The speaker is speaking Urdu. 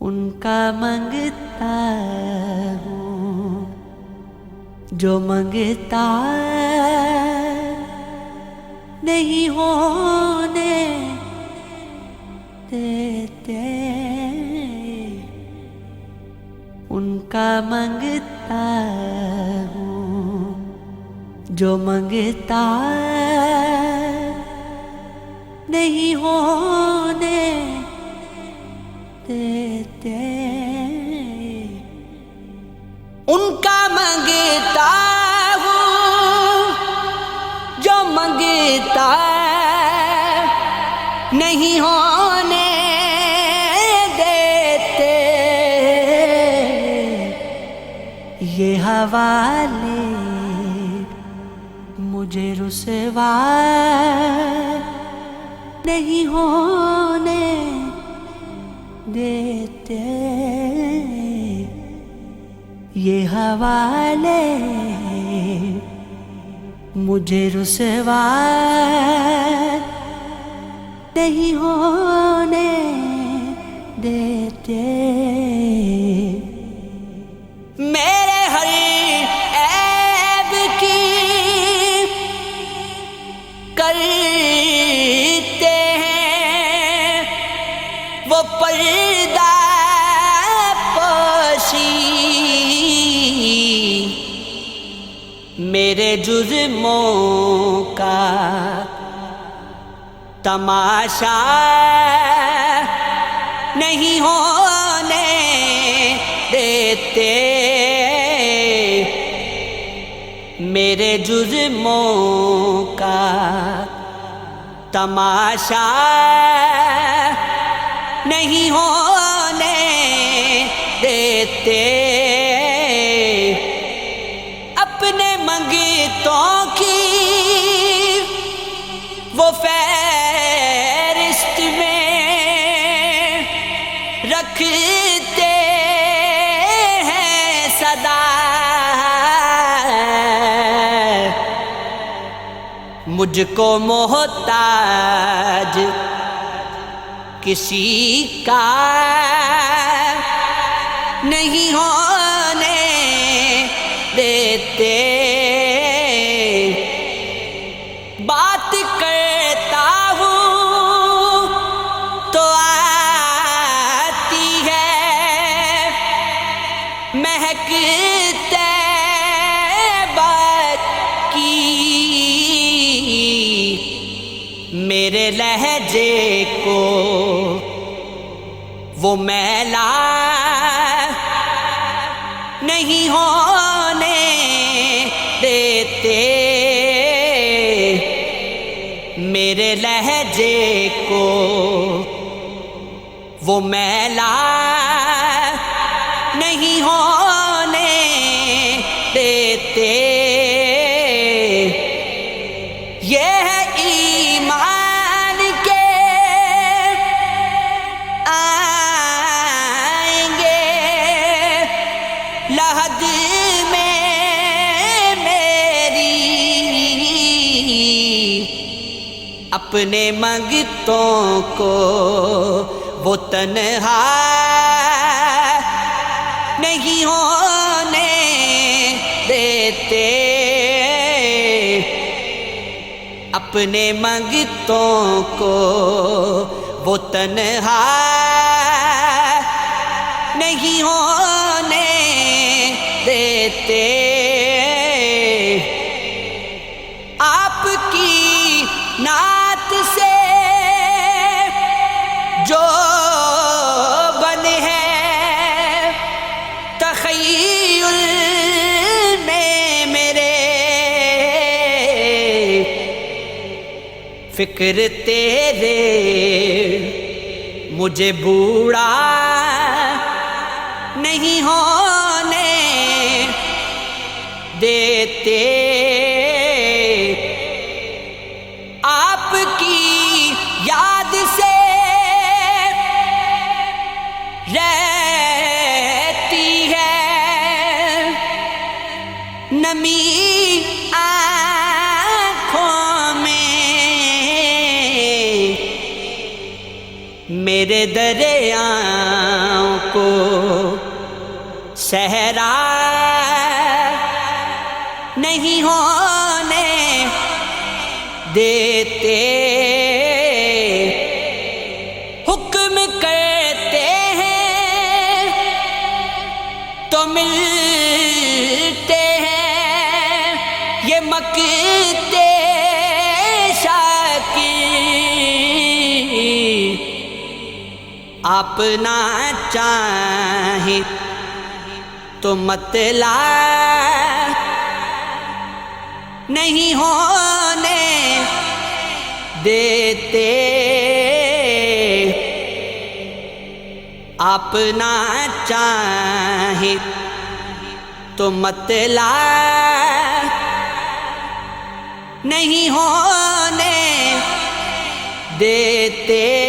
ان کا منگتا ہوں جو منگتا نہیں ہونے دیتے، ان کا منگتا ہوں جو منگتا نہیں ہونے دیتے، ان کا منگتا ہوں جو منگتا نہیں ہونے دیتے، یہ حوالے مجھے رسوا نہیں ہونے دیتے، یہ حوالے مجھے رسوا نہیں ہونے دیتے، میرے ہر عیب کی کرتے ہیں وہ پردہ پوشی، میرے جرموں کا تماشا نہیں ہونے دیتے، میرے جرموں کا تماشا نہیں ہونے دیتے، اپنے منگتوں کی وہ فہرست میں رکھتے ہیں صدا، مجھ کو محتاج کسی کا نہیں ہونے دیتے، بات کرتا ہوں تو آتی ہے مہک طیبہ کی، میرے لہجے کو وہ میلا نہیں ہونے دیتے، میرے لہجے کو وہ میلا نہیں ہونے دیتے، یہ ہے ایمان کے آئیں گے لحد میں میری، اپنے منگتوں کو وہ تنہا نہیں ہونے دیتے، اپنے منگتوں کو وہ تنہا نہیں ہونے دیتے، آپ کی نعت سے جو بنے ہیں تخیل میں میرے، فکر تیرے مجھے بوڑھا نہیں ہونے دیتے، آپ کی یاد سے رہتی ہے نمی آنکھوں میں، میرے دریاؤں کو دیتے، حکم کرتے ہیں تو ملتے ہیں، یہ مکتے شاکر آپ نہ چاہیں تو مطلع نہیں ہونے دیتے، آپ نہ چاہیں تو مطلع نہیں ہونے دیتے۔